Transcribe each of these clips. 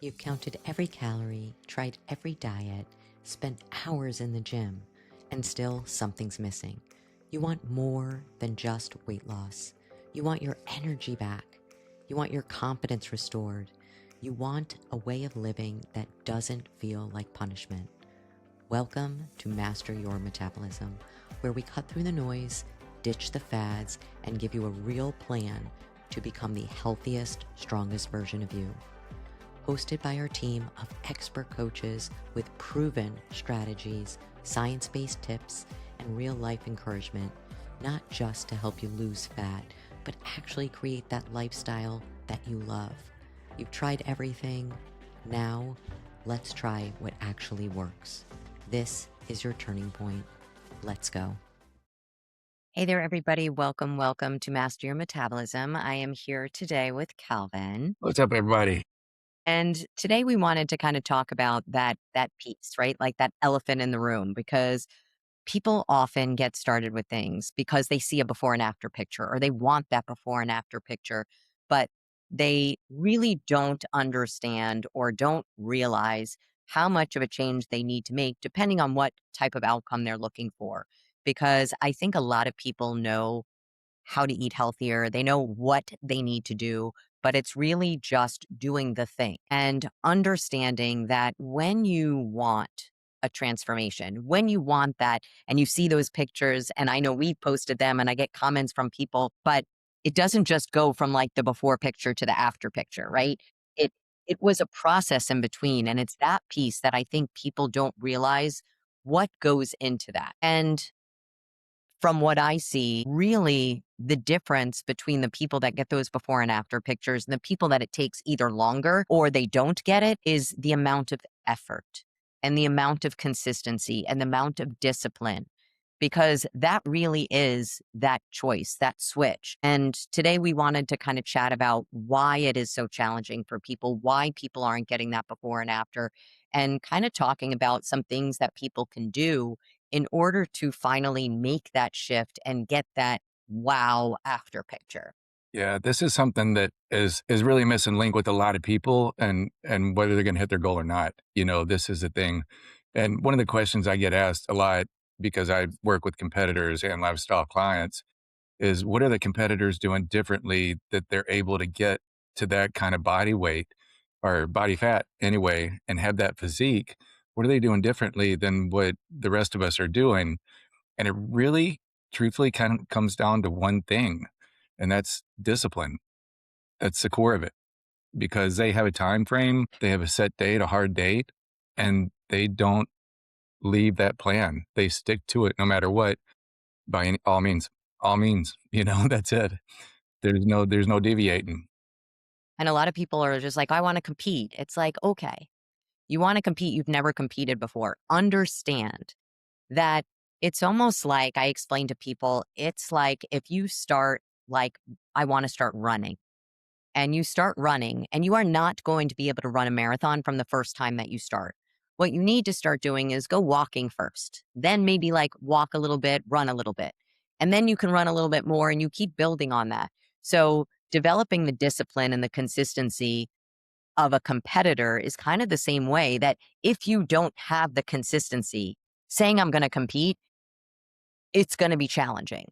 You've counted every calorie, tried every diet, spent hours in the gym, and still something's missing. You want more than just weight loss. You want your energy back. You want your confidence restored. You want a way of living that doesn't feel like punishment. Welcome to Master Your Metabolism, where we cut through the noise, ditch the fads, and give you a real plan to become the healthiest, strongest version of you. Hosted by our team of expert coaches with proven strategies, science-based tips, and real-life encouragement, not just to help you lose fat, but actually create that lifestyle that you love. You've tried everything. Now, let's try what actually works. This is your turning point. Let's go. Hey there, everybody. Welcome to Master Your Metabolism. I am here today with Calvin. What's up, everybody? And today we wanted to kind of talk about that piece, right? Like that elephant in the room, because people often get started with things because they see a before and after picture or they want that before and after picture, but they really don't understand or don't realize how much of a change they need to make depending on what type of outcome they're looking for. Because I think a lot of people know how to eat healthier. They know what they need to do, but it's really just doing the thing and understanding that when you want a transformation, when you want that and you see those pictures, and I know we posted them and I get comments from people, but it doesn't just go from like the before picture to the after picture, right? It it was a process in between. And it's that piece that I think people don't realize what goes into that. And from what I see, really the difference between the people that get those before and after pictures and the people that it takes either longer or they don't get it is the amount of effort and the amount of consistency and the amount of discipline, because that really is that choice, that switch. And today we wanted to kind of chat about why it is so challenging for people, why people aren't getting that before and after, and kind of talking about some things that people can do in order to finally make that shift and get that wow after picture. Yeah, this is something that is really missing link with a lot of people and whether they're gonna hit their goal or not. This is the thing. And one of the questions I get asked a lot because I work with competitors and lifestyle clients is what are the competitors doing differently that they're able to get to that kind of body weight or body fat anyway and have that physique? What are they doing differently than what the rest of us are doing? And it really, truthfully, kind of comes down to one thing, and that's discipline. That's the core of it because they have a time frame, they have a set date, a hard date, and they don't leave that plan. They stick to it no matter what, by all means. All means, that's it. There's no deviating. And a lot of people are just like, I want to compete. It's like, okay, you want to compete. You've never competed before. Understand that it's almost like I explain to people, it's like if you start, like, I want to start running. And you start running, and you are not going to be able to run a marathon from the first time that you start. What you need to start doing is go walking first, then maybe like walk a little bit, run a little bit, and then you can run a little bit more and you keep building on that. So, developing the discipline and the consistency of a competitor is kind of the same way that if you don't have the consistency, saying I'm going to compete, it's going to be challenging.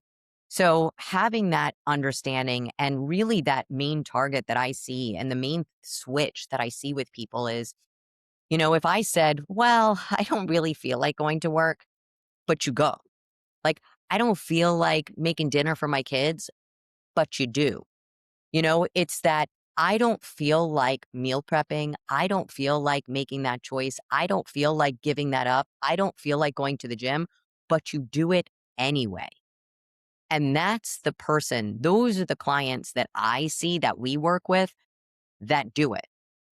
So having that understanding and really that main target that I see and the main switch that I see with people is, if I said, well, I don't really feel like going to work, but you go. Like, I don't feel like making dinner for my kids, but you do. It's that I don't feel like meal prepping. I don't feel like making that choice. I don't feel like giving that up. I don't feel like going to the gym, but you do it anyway. And that's the person, those are the clients that I see that we work with that do it,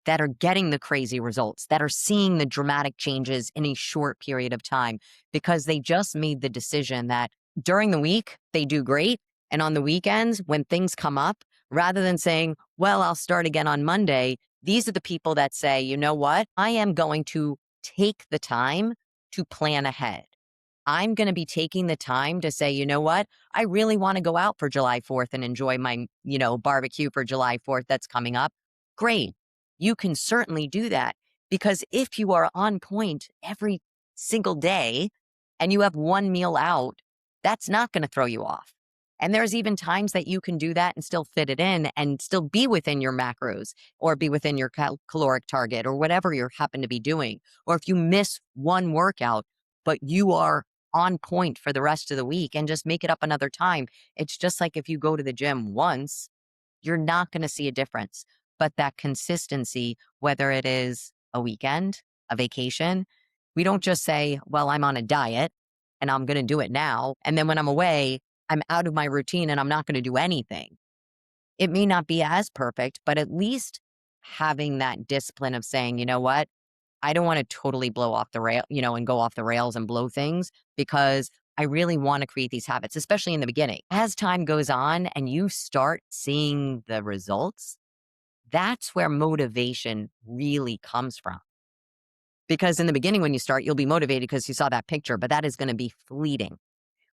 that are getting the crazy results, that are seeing the dramatic changes in a short period of time because they just made the decision that during the week, they do great. And on the weekends, when things come up, rather than saying, well, I'll start again on Monday, these are the people that say, you know what? I am going to take the time to plan ahead. I'm going to be taking the time to say, you know what? I really want to go out for July 4th and enjoy my, barbecue for July 4th that's coming up. Great. You can certainly do that because if you are on point every single day and you have one meal out, that's not going to throw you off. And there's even times that you can do that and still fit it in and still be within your macros or be within your caloric target or whatever you happen to be doing. Or if you miss one workout, but you are on point for the rest of the week and just make it up another time. It's just like if you go to the gym once, you're not going to see a difference. But that consistency, whether it is a weekend, a vacation, we don't just say, well, I'm on a diet and I'm going to do it now. And then when I'm away, I'm out of my routine and I'm not going to do anything. It may not be as perfect, but at least having that discipline of saying, you know what? I don't want to totally blow off the rail, and go off the rails and blow things because I really want to create these habits, especially in the beginning. As time goes on and you start seeing the results, that's where motivation really comes from. Because in the beginning, when you start, you'll be motivated because you saw that picture, but that is going to be fleeting.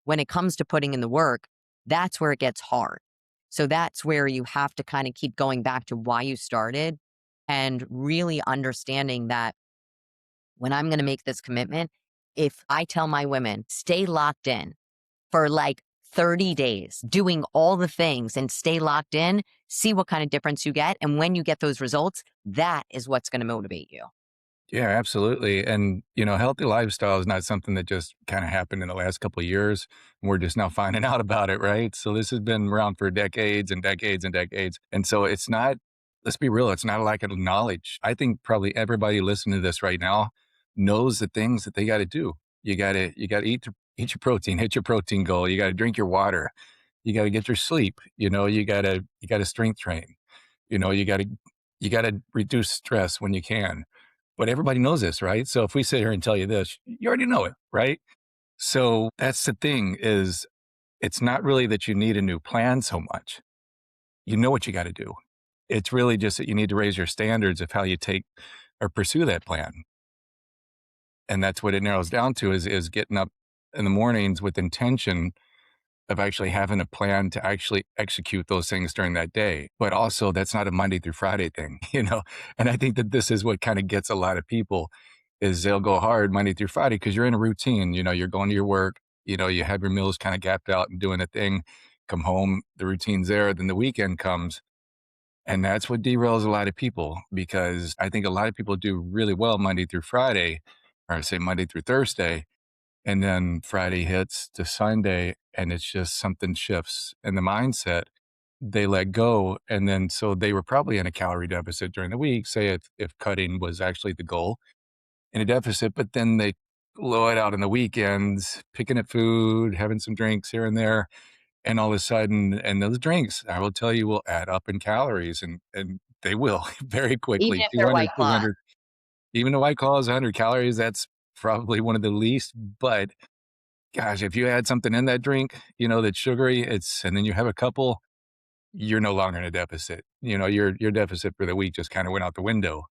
When it comes to putting in the work, that's where it gets hard. So that's where you have to kind of keep going back to why you started and really understanding that when I'm going to make this commitment, if I tell my women, stay locked in for like 30 days, doing all the things and stay locked in, see what kind of difference you get. And when you get those results, that is what's going to motivate you. Yeah, absolutely. And, healthy lifestyle is not something that just kind of happened in the last couple of years. We're just now finding out about it, right? So this has been around for decades and decades and decades. And so it's not, let's be real, it's not a lack of knowledge. I think probably everybody listening to this right now knows the things that they got to do. You got to eat your protein, hit your protein goal. You got to drink your water. You got to get your sleep. You got to strength train. You got to reduce stress when you can, but everybody knows this, right? So if we sit here and tell you this, you already know it, right? So that's the thing is it's not really that you need a new plan so much. You know what you got to do. It's really just that you need to raise your standards of how you take or pursue that plan. And that's what it narrows down to is getting up in the mornings with intention of actually having a plan to actually execute those things during that day. But also that's not a Monday through Friday thing, And I think that this is what kind of gets a lot of people is they'll go hard Monday through Friday because you're in a routine, you're going to your work, you have your meals kind of gapped out and doing a thing, come home, the routine's there, then the weekend comes. And that's what derails a lot of people because I think a lot of people do really well Monday through Friday, or I say Monday through Thursday, and then Friday hits to Sunday, and it's just something shifts in the mindset. They let go. And then so they were probably in a calorie deficit during the week, say if cutting was actually the goal in a deficit, but then they blow it out on the weekends, picking at food, having some drinks here and there. And all of a sudden, and those drinks, I will tell you, will add up in calories and they will very Even quickly, if they're 200, White Claw. 200. Even the White Claw is 100 calories. That's probably one of the least, but gosh, if you add something in that drink, that's sugary, and then you have a couple, you're no longer in a deficit. Your deficit for the week just kind of went out the window.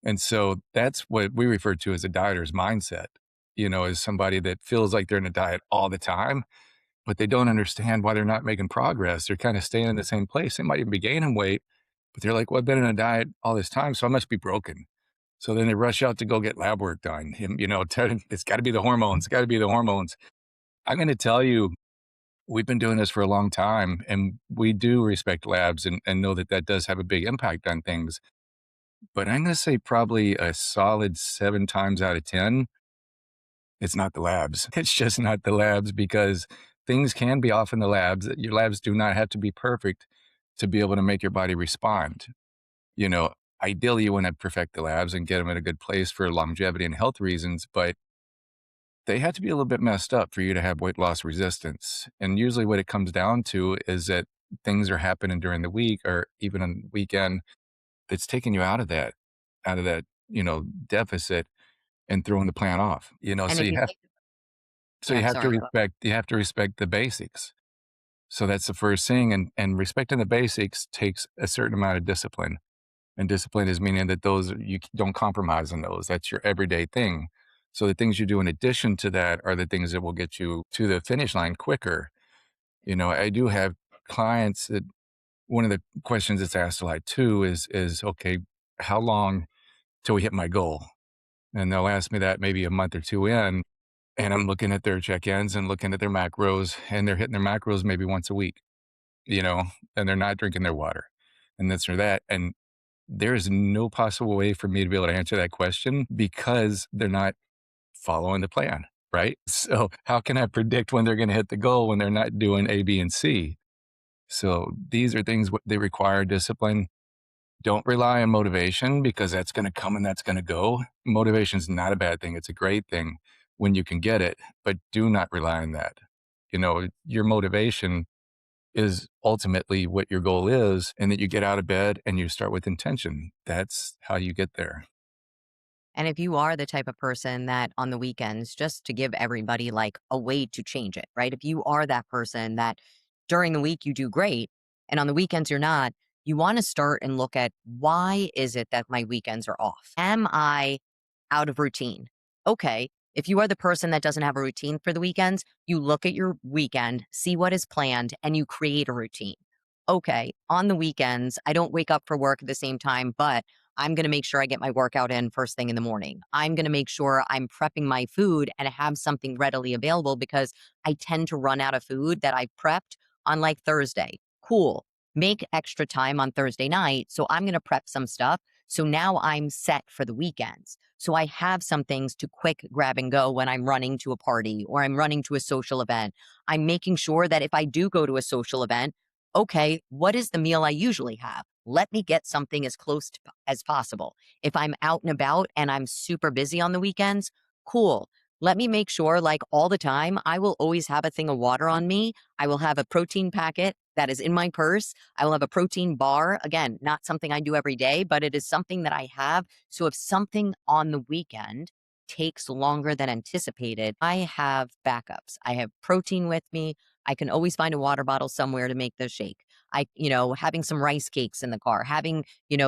And so that's what we refer to as a dieter's mindset, as somebody that feels like they're in a diet all the time, but they don't understand why they're not making progress. They're kind of staying in the same place. They might even be gaining weight, but they're like, well, I've been in a diet all this time, so I must be broken. So then they rush out to go get lab work done. And, it's got to be the hormones. It's got to be the hormones. I'm going to tell you, we've been doing this for a long time, and we do respect labs and know that that does have a big impact on things. But I'm going to say probably a solid 7 times out of 10, it's not the labs. It's just not the labs because things can be off in the labs. Your labs do not have to be perfect to be able to make your body respond. You know, Ideally, you want to perfect the labs and get them in a good place for longevity and health reasons, but they have to be a little bit messed up for you to have weight loss resistance. And usually what it comes down to is that things are happening during the week or even on the weekend that's taking you out of that, deficit and throwing the plan off. And if you think, So yeah, sorry. you have to respect the basics. So that's the first thing. And respecting the basics takes a certain amount of discipline. And discipline is meaning that those you don't compromise on those. That's your everyday thing. So the things you do in addition to that are the things that will get you to the finish line quicker. I do have clients that one of the questions that's asked a lot too is okay, how long till we hit my goal? And they'll ask me that maybe a month or 2 in, and I'm looking at their check-ins and looking at their macros, and they're hitting their macros maybe once a week, you know, and they're not drinking their water and this or that. And there's no possible way for me to be able to answer that question because they're not following the plan, right? So how can I predict when they're going to hit the goal when they're not doing A, B, and C? So these are things they require discipline. Don't rely on motivation because that's going to come and that's going to go. Motivation is not a bad thing. It's a great thing when you can get it, but do not rely on that. You know, your motivation is ultimately what your goal is, and that you get out of bed and you start with intention. That's how you get there. And if you are the type of person that on the weekends, just to give everybody like a way to change it, right? If you are that person that during the week you do great and on the weekends you're not, you want to start and look at why is it that my weekends are off? Am I out of routine? Okay. If you are the person that doesn't have a routine for the weekends, you look at your weekend, see what is planned, and you create a routine. Okay. On the weekends, I don't wake up for work at the same time, but I'm going to make sure I get my workout in first thing in the morning. I'm going to make sure I'm prepping my food and have something readily available because I tend to run out of food that I've prepped on like Thursday. Cool. Make extra time on Thursday night. So I'm going to prep some stuff. So now I'm set for the weekends. So I have some things to quick grab and go when I'm running to a party or I'm running to a social event. I'm making sure that if I do go to a social event, okay, what is the meal I usually have? Let me get something as close to, as possible. If I'm out and about and I'm super busy on the weekends, cool. Let me make sure, like all the time, I will always have a thing of water on me. I will have a protein packet that is in my purse. I will have a protein bar. Again, not something I do every day, but it is something that I have. So if something on the weekend takes longer than anticipated, I have backups. I have protein with me. I can always find a water bottle somewhere to make the shake. Having some rice cakes in the car, having,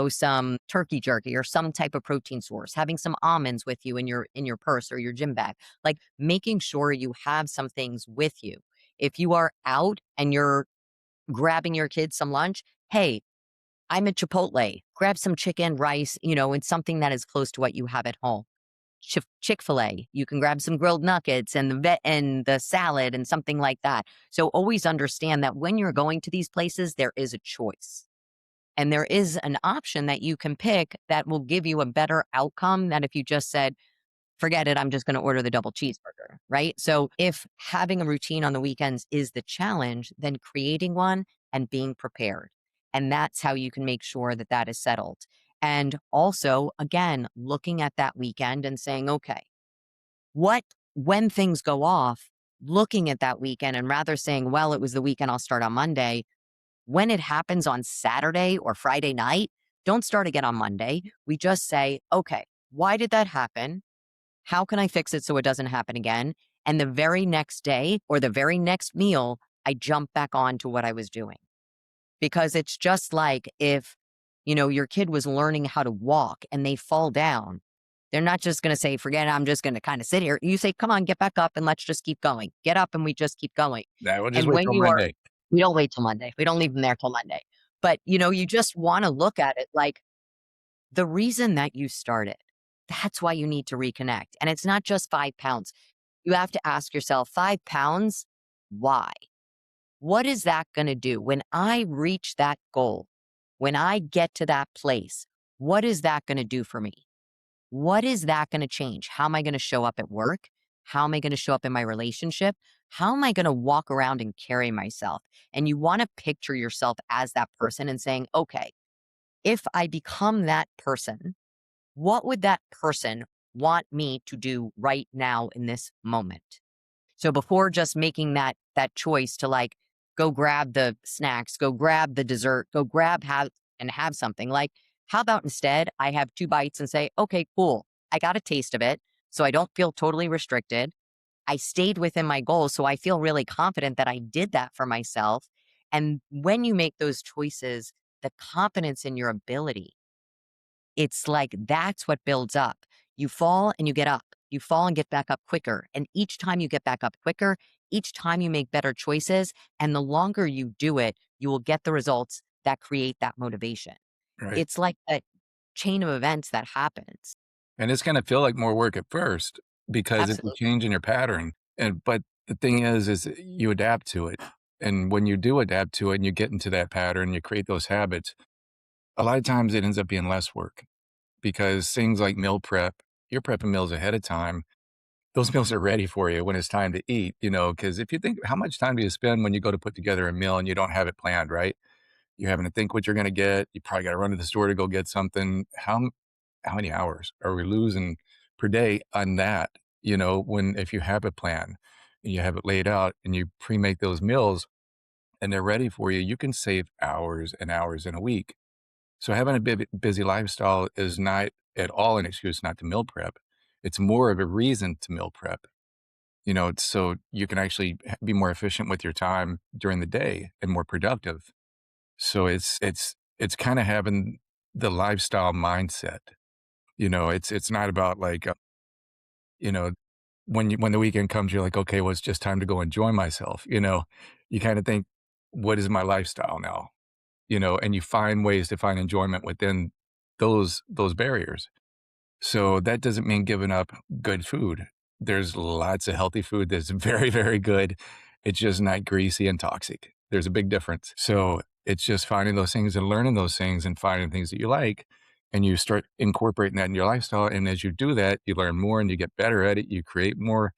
some turkey jerky or some type of protein source, having some almonds with you in your purse or your gym bag, like making sure you have some things with you. If you are out and you're grabbing your kids some lunch, hey, I'm at Chipotle. Grab some chicken, rice, and something that is close to what you have at home. Chick-fil-A. You can grab some grilled nuggets and the salad and something like that. So always understand that when you're going to these places, there is a choice. And there is an option that you can pick that will give you a better outcome than if you just said, forget it, I'm just going to order the double cheeseburger, right? So if having a routine on the weekends is the challenge, then creating one and being prepared. And that's how you can make sure that that is settled. And also, again, looking at that weekend and saying, okay, when things go off, looking at that weekend and rather saying, well, it was the weekend, I'll start on Monday. When it happens on Saturday or Friday night, don't start again on Monday. We just say, okay, why did that happen? How can I fix it so it doesn't happen again? And the very next day or the very next meal, I jump back on to what I was doing. Because it's just like if, your kid was learning how to walk and they fall down, they're not just going to say, forget it, I'm just going to kind of sit here. You say, come on, get back up and let's just keep going. Get up and we just keep going. That will just And wait when till you are, Monday. we don't wait till Monday. We don't leave them there till Monday. But, you just want to look at it like the reason that you started, that's why you need to reconnect. And it's not just 5 pounds. You have to ask yourself, 5 pounds, why? What is that going to do? When I reach that goal, when I get to that place, what is that going to do for me? What is that going to change? How am I going to show up at work? How am I going to show up in my relationship? How am I going to walk around and carry myself? And you want to picture yourself as that person and saying, okay, if I become that person, what would that person want me to do right now in this moment? So before just making that choice to like go grab the snacks, go grab the dessert, go grab have something, like how about instead I have 2 bites and say, okay, cool. I got a taste of it. So I don't feel totally restricted. I stayed within my goals. So I feel really confident that I did that for myself. And when you make those choices, the confidence in your ability, it's like that's what builds up. You fall and you get up. You fall and get back up quicker. And each time you get back up quicker, each time you make better choices. And the longer you do it, you will get the results that create that motivation. Right. It's like that chain of events that happens. And it's gonna feel like more work at first because it's a Absolutely. change in your pattern, and but the thing is you adapt to it, and when you do adapt to it and you get into that pattern, you create those habits, a lot of times it ends up being less work because things like meal prep, you're prepping meals ahead of time. Those meals are ready for you when it's time to eat, because if you think how much time do you spend when you go to put together a meal and you don't have it planned, right? You're having to think what you're gonna get, you probably gotta run to the store to go get something. How many hours are we losing per day on that? When if you have a plan and you have it laid out and you pre-make those meals and they're ready for you, you can save hours and hours in a week. So having a busy lifestyle is not at all an excuse not to meal prep. It's more of a reason to meal prep. So you can actually be more efficient with your time during the day and more productive. So it's kind of having the lifestyle mindset. It's not about like you know when the weekend comes, you're like, okay, well, it's just time to go enjoy myself. You kind of think, what is my lifestyle now? And you find ways to find enjoyment within those barriers. So that doesn't mean giving up good food. There's lots of healthy food that's very, very good. It's just not greasy and toxic. There's a big difference. So it's just finding those things and learning those things and finding things that you like. And you start incorporating that in your lifestyle. And as you do that, you learn more and you get better at it. You create more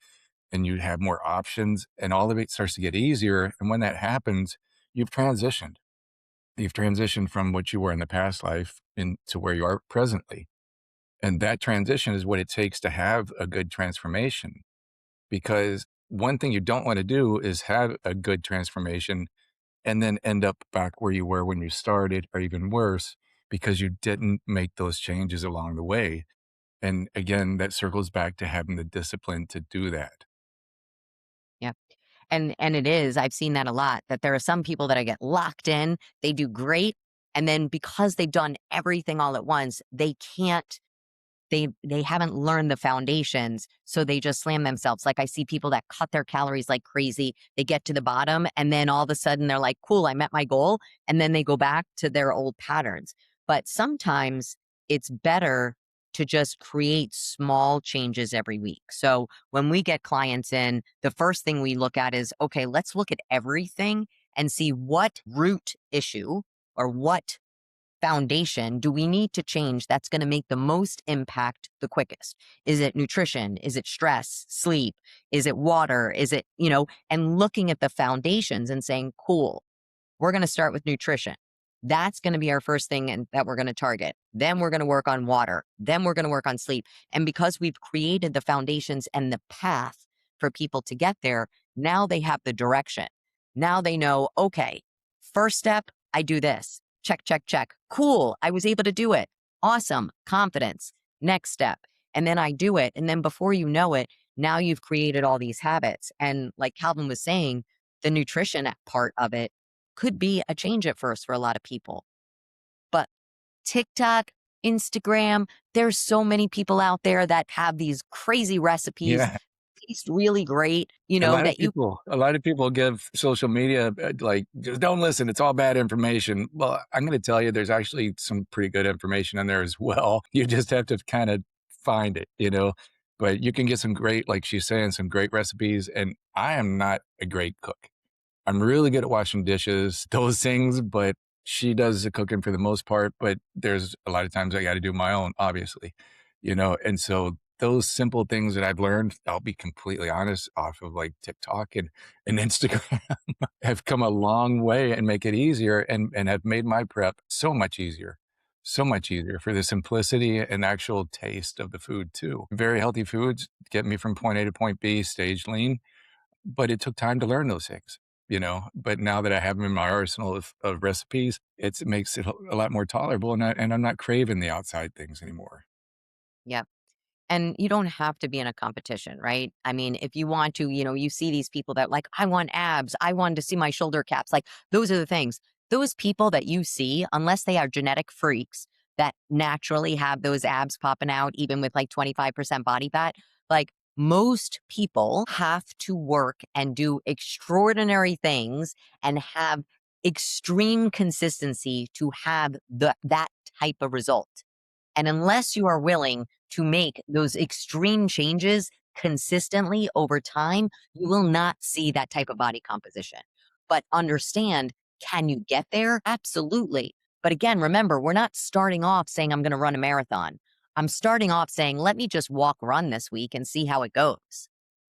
and you have more options and all of it starts to get easier. And when that happens, you've transitioned. You've transitioned from what you were in the past life into where you are presently. And that transition is what it takes to have a good transformation. Because one thing you don't want to do is have a good transformation and then end up back where you were when you started, or even worse, because you didn't make those changes along the way. And again, that circles back to having the discipline to do that. Yeah. And it is, I've seen that a lot, that there are some people that I get locked in, they do great, and then because they've done everything all at once, they haven't learned the foundations, so they just slam themselves. Like, I see people that cut their calories like crazy. They get to the bottom, and then all of a sudden they're like, "Cool, I met my goal," and then they go back to their old patterns. But sometimes it's better to just create small changes every week. So when we get clients in, the first thing we look at is, okay, let's look at everything and see what root issue or what foundation do we need to change that's going to make the most impact the quickest? Is it nutrition? Is it stress, sleep? Is it water? Is it, and looking at the foundations and saying, cool, we're going to start with nutrition. That's going to be our first thing and that we're going to target. Then we're going to work on water. Then we're going to work on sleep. And because we've created the foundations and the path for people to get there, now they have the direction. Now they know, okay, first step, I do this. Check, check, check. Cool. I was able to do it. Awesome. Confidence. Next step. And then I do it. And then before you know it, now you've created all these habits. And like Calvin was saying, the nutrition part of it could be a change at first for a lot of people. But TikTok, Instagram, there's so many people out there that have these crazy recipes, Yeah. taste really great, A lot of that you people a lot of people give social media, like, "Just don't listen, it's all bad information." Well, I'm gonna tell you there's actually some pretty good information in there as well. You just have to kinda find it. But you can get some great, like she's saying, some great recipes, and I am not a great cook. I'm really good at washing dishes, those things, but she does the cooking for the most part, but there's a lot of times I gotta do my own, obviously. And so those simple things that I've learned, I'll be completely honest, off of like TikTok and Instagram have come a long way and make it easier and have made my prep so much easier for the simplicity and actual taste of the food too. Very healthy foods get me from point A to point B, stage lean, but it took time to learn those things. But now that I have them in my arsenal of recipes, it makes it a lot more tolerable, and I'm not craving the outside things anymore. yeah. And you don't have to be in a competition, right? I mean, if you want to, you see these people that like, I want abs, I want to see my shoulder caps. Like, those are the things. Those people that you see, unless they are genetic freaks that naturally have those abs popping out, even with like 25% body fat, like most people have to work and do extraordinary things and have extreme consistency to have that type of result. And unless you are willing to make those extreme changes consistently over time, you will not see that type of body composition. But understand, can you get there? Absolutely. But again, remember, we're not starting off saying, I'm going to run a marathon. I'm starting off saying, let me just walk run this week and see how it goes.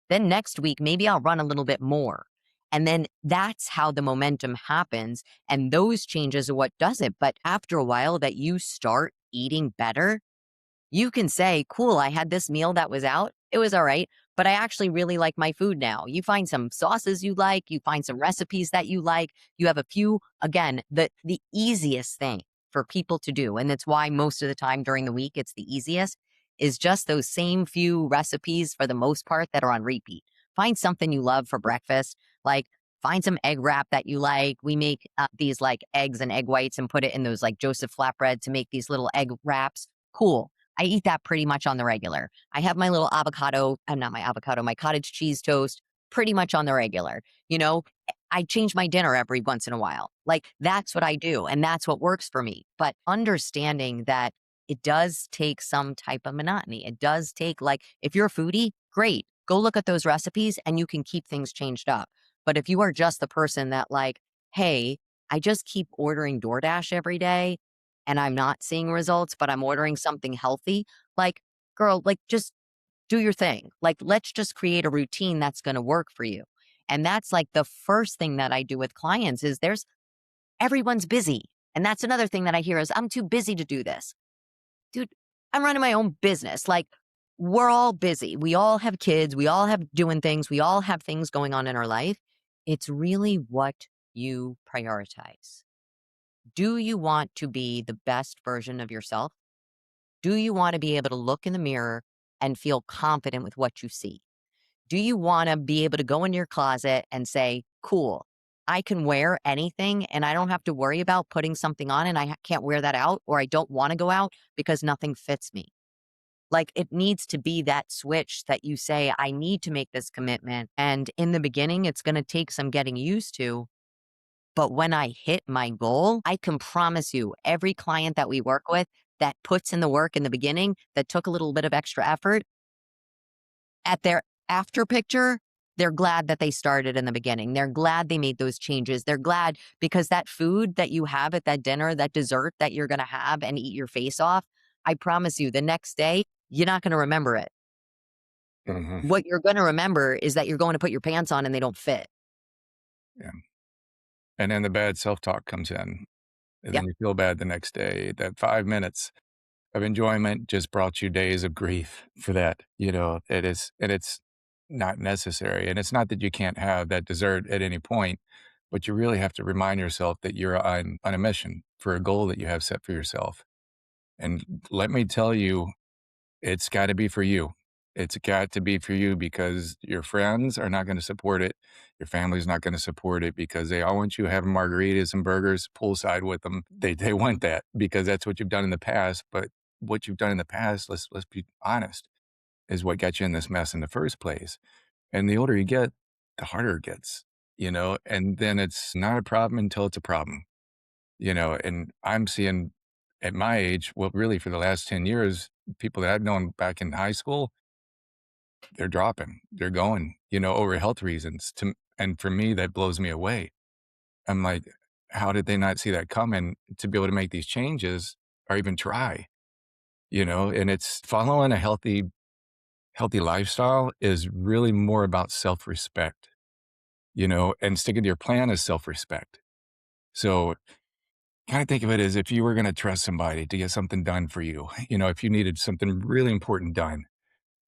Then next week, maybe I'll run a little bit more. And then that's how the momentum happens. And those changes are what does it. But after a while that you start eating better, you can say, cool, I had this meal that was out. It was all right, but I actually really like my food now. You find some sauces you like, you find some recipes that you like. You have a few, again, the easiest thing for people to do, and that's why most of the time during the week it's the easiest, is just those same few recipes for the most part that are on repeat. Find something you love for breakfast, like find some egg wrap that you like. We make these like eggs and egg whites and put it in those like Joseph flatbread to make these little egg wraps. Cool. I eat that pretty much on the regular. I have my little avocado, not my avocado, my cottage cheese toast pretty much on the regular. You know, I change my dinner every once in a while. Like that's what I do. And that's what works for me. But understanding that it does take some type of monotony. It does take, like, if you're a foodie, great. Go look at those recipes and you can keep things changed up. But if you are just the person that, like, hey, I just keep ordering DoorDash every day and I'm not seeing results, but I'm ordering something healthy, like, girl, like, just do your thing. Like, let's just create a routine that's going to work for you. And that's like the first thing that I do with clients is everyone's busy. And that's another thing that I hear is I'm too busy to do this. Dude, I'm running my own business. Like, we're all busy. We all have kids. We all have doing things. We all have things going on in our life. It's really what you prioritize. Do you want to be the best version of yourself? Do you want to be able to look in the mirror and feel confident with what you see? Do you want to be able to go in your closet and say, cool, I can wear anything and I don't have to worry about putting something on and can't wear that out, or I don't want to go out because nothing fits me? Like, it needs to be that switch that you say, I need to make this commitment. And in the beginning, it's going to take some getting used to. But when I hit my goal, I can promise you, every client that we work with that puts in the work in the beginning, that took a little bit of extra effort, at their after picture, they're glad that they started in the beginning. They're glad they made those changes. They're glad because that food that you have at that dinner, that dessert that you're going to have and eat your face off, I promise you, the next day, you're not going to remember it. Mhm. What you're going to remember is that you're going to put your pants on and they don't fit. Yeah. And then the bad self-talk comes in, and Yeah. then you feel bad the next day. That 5 minutes of enjoyment just brought you days of grief for that, it is, and it's not necessary, and it's not that you can't have that dessert at any point, but you really have to remind yourself that you're on a mission for a goal that you have set for yourself, and let me tell you, it's gotta be for you. It's got to be for you because your friends are not gonna support it. Your family's not gonna support it because they all want you having margaritas and burgers poolside with them. They want that because that's what you've done in the past, but what you've done in the past, let's be honest, is what got you in this mess in the first place. And the older you get, the harder it gets, and then it's not a problem until it's a problem, and I'm seeing at my age, well, really for the last 10 years, people that I've known back in high school, they're dropping, they're going, over health reasons and for me, that blows me away. I'm like, how did they not see that coming to be able to make these changes or even try, and it's following a healthy lifestyle is really more about self-respect, and sticking to your plan is self-respect. So kind of think of it as if you were going to trust somebody to get something done for you, if you needed something really important done,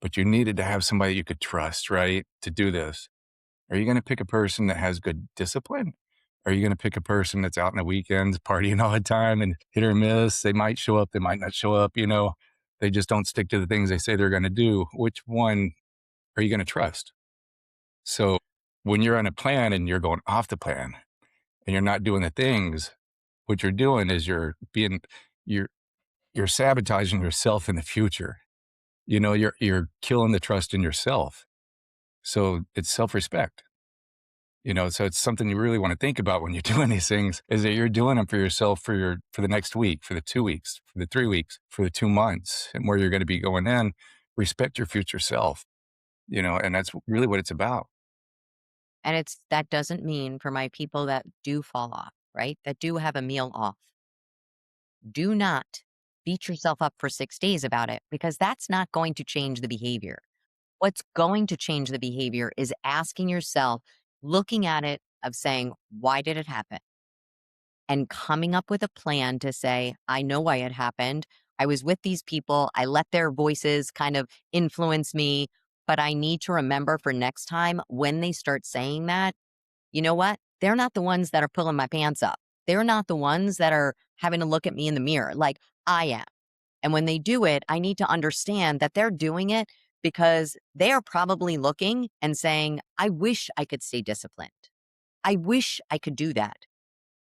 but you needed to have somebody you could trust, right, to do this. Are you going to pick a person that has good discipline? Are you going to pick a person that's out on the weekends partying all the time and hit or miss? They might show up, they might not show up, they just don't stick to the things they say they're going to do. Which one are you going to trust? So when you're on a plan and you're going off the plan and you're not doing the things, what you're doing is you're you're sabotaging yourself in the future. You're killing the trust in yourself. So it's self-respect. So it's something you really want to think about when you're doing these things is that you're doing them for yourself for the next week, for the 2 weeks, for the 3 weeks, for the 2 months, and where you're going to be going in. Respect your future self, and that's really what it's about. And that doesn't mean for my people that do fall off, right? That do have a meal off. Do not beat yourself up for 6 days about it because that's not going to change the behavior. What's going to change the behavior is asking yourself, looking at it of saying, "Why did it happen?" And coming up with a plan to say, "I know why it happened. I was with these people. I let their voices kind of influence me, but I need to remember for next time when they start saying that, you know what? They're not the ones that are pulling my pants up. They're not the ones that are having to look at me in the mirror like I am." And when they do it, I need to understand that they're doing it because they are probably looking and saying, "I wish I could stay disciplined. I wish I could do that."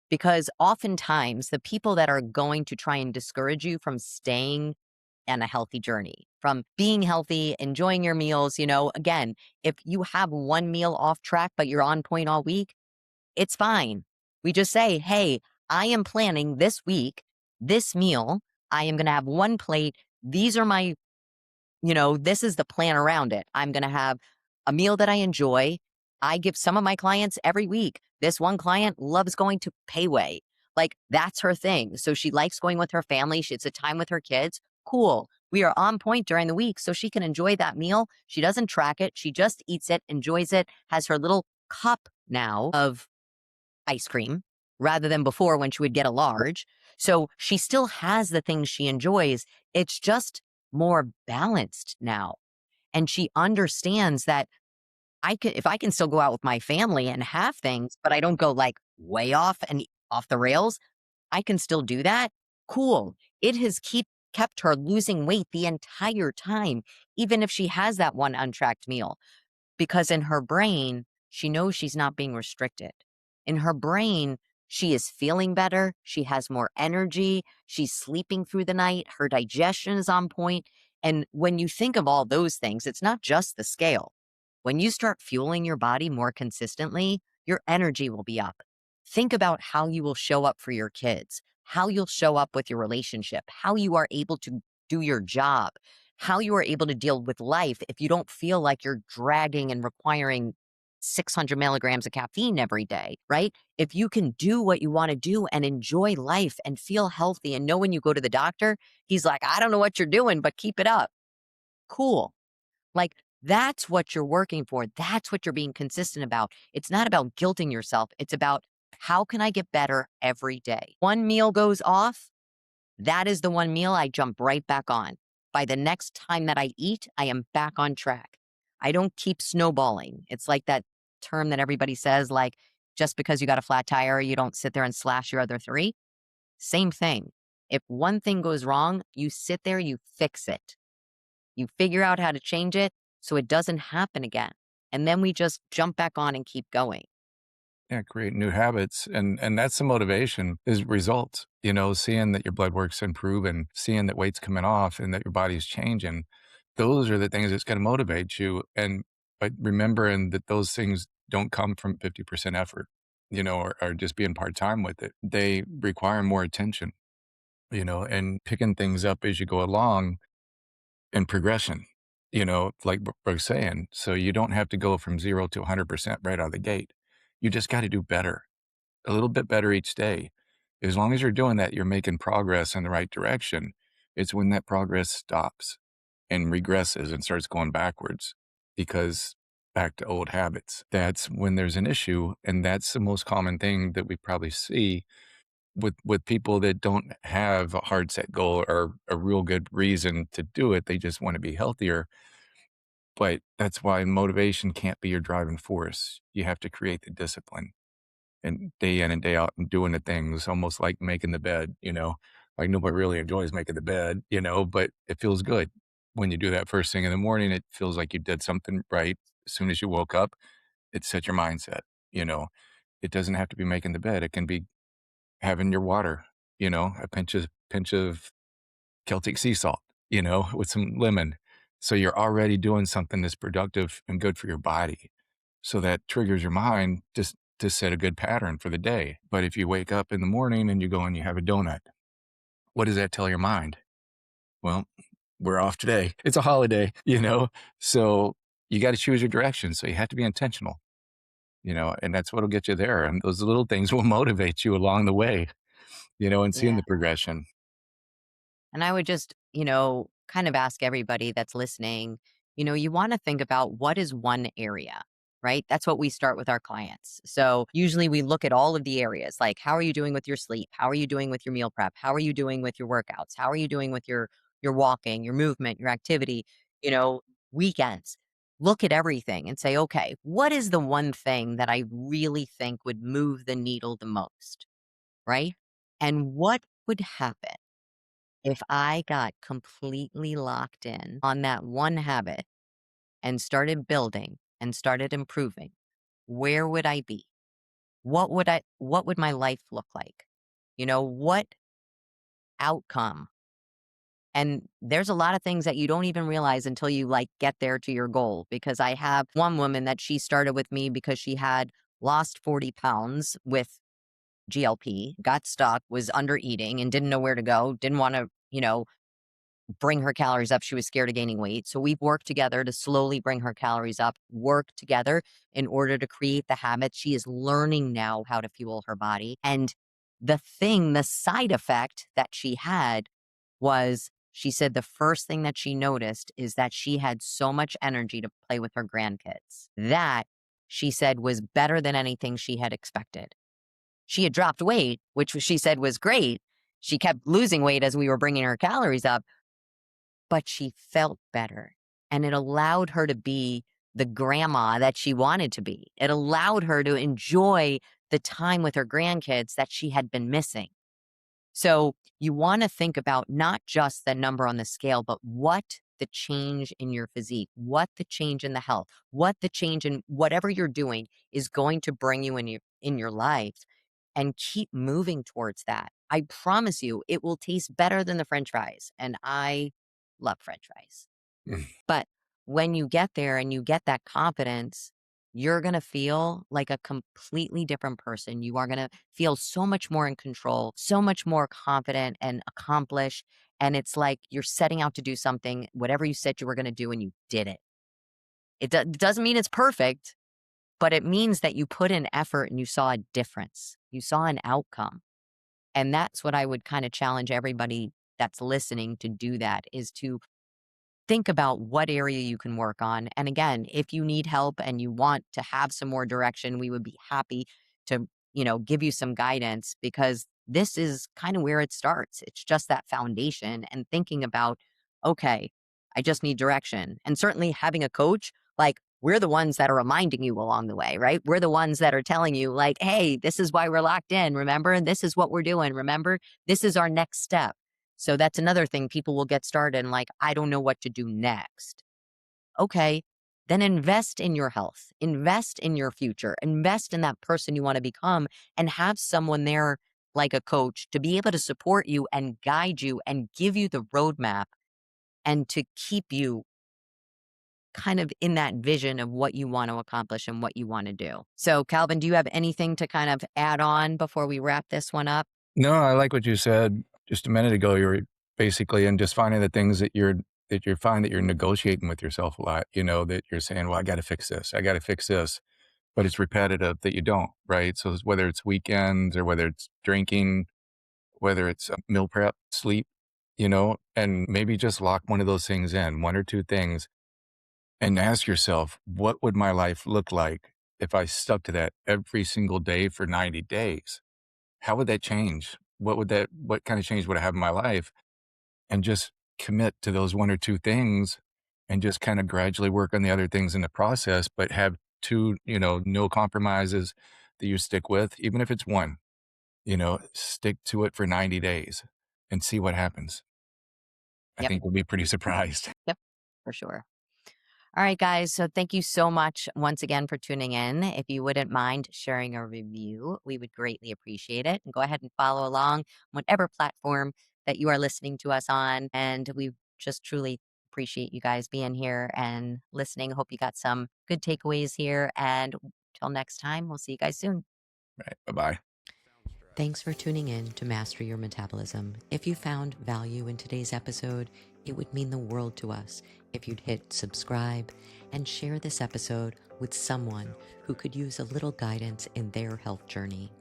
Because oftentimes the people that are going to try and discourage you from staying on a healthy journey, from being healthy, enjoying your meals, again, if you have one meal off track, but you're on point all week, it's fine. We just say, "Hey, I am planning this week, this meal. I am going to have one plate. These are my, this is the plan around it. I'm going to have a meal that I enjoy. I give some of my clients every week. This one client loves going to Payway. Like that's her thing. So she likes going with her family. It's a time with her kids. Cool. We are on point during the week so she can enjoy that meal. She doesn't track it. She just eats it, enjoys it, has her little cup now of ice cream rather than before when she would get a large. So she still has the things she enjoys. It's just more balanced now. And she understands that if I can still go out with my family and have things, but I don't go like way off and off the rails, I can still do that. Cool. It has kept her losing weight the entire time, even if she has that one untracked meal because in her brain, she knows she's not being restricted. In her brain, she is feeling better. She has more energy. She's sleeping through the night. Her digestion is on point. And when you think of all those things, it's not just the scale. When you start fueling your body more consistently, your energy will be up. Think about how you will show up for your kids, how you'll show up with your relationship, how you are able to do your job, how you are able to deal with life if you don't feel like you're dragging and requiring 600 milligrams of caffeine every day, right? If you can do what you want to do and enjoy life and feel healthy and know when you go to the doctor, he's like, "I don't know what you're doing, but keep it up." Cool. Like that's what you're working for. That's what you're being consistent about. It's not about guilting yourself. It's about how can I get better every day? One meal goes off. That is the one meal I jump right back on. By the next time that I eat, I am back on track. I don't keep snowballing. It's like that term that everybody says, like, just because you got a flat tire, you don't sit there and slash your other three. Same thing. If one thing goes wrong, you sit there, you fix it. You figure out how to change it so it doesn't happen again. And then we just jump back on and keep going. Yeah, create new habits, and that's the motivation is results. Seeing that your blood work's improving, seeing that weight's coming off, and that your body's changing. Those are the things that's going to motivate you. And but remembering that those things don't come from 50% effort, or just being part time with it. They require more attention, and picking things up as you go along and progression. Like Brooke's saying, so you don't have to go from 0 to 100% right out of the gate. You just got to do better, a little bit better each day. As long as you're doing that, you're making progress in the right direction. It's when that progress stops and regresses and starts going backwards because back to old habits. That's when there's an issue. And that's the most common thing that we probably see with people that don't have a hard set goal or a real good reason to do it. They just want to be healthier. But that's why motivation can't be your driving force. You have to create the discipline and day in and day out and doing the things almost like making the bed, like nobody really enjoys making the bed, but it feels good when you do that first thing in the morning. It feels like you did something right. As soon as you woke up, it set your mindset, you know, it doesn't have to be making the bed. It can be having your water, a pinch of Celtic sea salt, with some lemon. So you're already doing something that's productive and good for your body. So that triggers your mind just to set a good pattern for the day. But if you wake up in the morning and you go and you have a donut, what does that tell your mind? Well, we're off today. It's a holiday, you know? So you got to choose your direction. So you have to be intentional, and that's what'll get you there. And those little things will motivate you along the way, and seeing Yeah. the progression. And I would just, kind of ask everybody that's listening, you want to think about what is one area, right? That's what we start with our clients. So usually we look at all of the areas like how are you doing with your sleep? How are you doing with your meal prep? How are you doing with your workouts? How are you doing with your walking, your movement, your activity, you know, weekends? Look at everything and say, okay, what is the one thing that I really think would move the needle the most, right? And what would happen if I got completely locked in on that one habit and started building and started improving, where would I be? What would my life look like? What outcome? And there's a lot of things that you don't even realize until you like get there to your goal. Because I have one woman that she started with me because she had lost 40 pounds with GLP, got stuck, was under eating and didn't know where to go, didn't want to, bring her calories up. She was scared of gaining weight. So we've worked together to slowly bring her calories up, work together in order to create the habits. She is learning now how to fuel her body. And the side effect that she had was she said the first thing that she noticed is that she had so much energy to play with her grandkids. That she said was better than anything she had expected. She had dropped weight, which she said was great. She kept losing weight as we were bringing her calories up, but she felt better. And it allowed her to be the grandma that she wanted to be. It allowed her to enjoy the time with her grandkids that she had been missing. So you want to think about not just the number on the scale, but what the change in your physique, what the change in the health, what the change in whatever you're doing is going to bring you in your life, and keep moving towards that. I promise you it will taste better than the french fries. And I love french fries. But when you get there and you get that confidence, you're going to feel like a completely different person. You are going to feel so much more in control, so much more confident and accomplished. And it's like you're setting out to do something, whatever you said you were going to do, and you did it. It doesn't mean it's perfect, but it means that you put in effort and you saw a difference. You saw an outcome. And that's what I would kind of challenge everybody that's listening to do, that is to think about what area you can work on. And again, if you need help and you want to have some more direction, we would be happy to, give you some guidance, because this is kind of where it starts. It's just that foundation and thinking about, okay, I just need direction. And certainly having a coach, like we're the ones that are reminding you along the way, right? We're the ones that are telling you, like, hey, this is why we're locked in. Remember, this is what we're doing. Remember, this is our next step. So that's another thing, people will get started and like, I don't know what to do next. Okay, then invest in your health, invest in your future, invest in that person you want to become, and have someone there like a coach to be able to support you and guide you and give you the roadmap and to keep you kind of in that vision of what you want to accomplish and what you want to do. So, Calvin, do you have anything to kind of add on before we wrap this one up? No, I like what you said just a minute ago. You were basically and just finding the things that you find that you're negotiating with yourself a lot, that you're saying, well, I got to fix this. I got to fix this. But it's repetitive that you don't, right? So whether it's weekends or whether it's drinking, whether it's meal prep, sleep, and maybe just lock one of those things in, one or two things, and ask yourself, what would my life look like if I stuck to that every single day for 90 days? How would that change? What kind of change would I have in my life? And just commit to those one or two things and just kind of gradually work on the other things in the process, but have two, no compromises that you stick with, even if it's one, stick to it for 90 days and see what happens. I Yep. think we'll be pretty surprised. Yep. For sure. All right, guys. So thank you so much once again for tuning in. If you wouldn't mind sharing a review, we would greatly appreciate it. And go ahead and follow along whatever platform that you are listening to us on. And we just truly appreciate you guys being here and listening. Hope you got some good takeaways here. And till next time, we'll see you guys soon. Right. Bye-bye. Thanks for tuning in to Master Your Metabolism. If you found value in today's episode, it would mean the world to us if you'd hit subscribe and share this episode with someone who could use a little guidance in their health journey.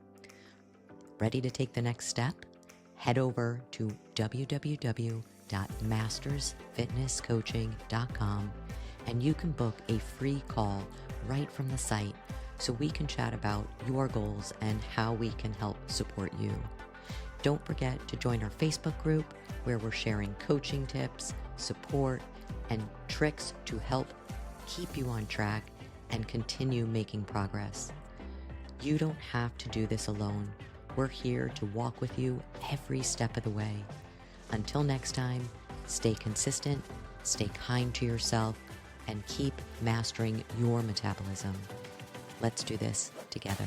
Ready to take the next step? Head over to www.mastersfitnesscoaching.com and you can book a free call right from the site so we can chat about your goals and how we can help support you. Don't forget to join our Facebook group where we're sharing coaching tips, support, and tricks to help keep you on track and continue making progress. You don't have to do this alone. We're here to walk with you every step of the way. Until next time, stay consistent, stay kind to yourself, and keep mastering your metabolism. Let's do this together.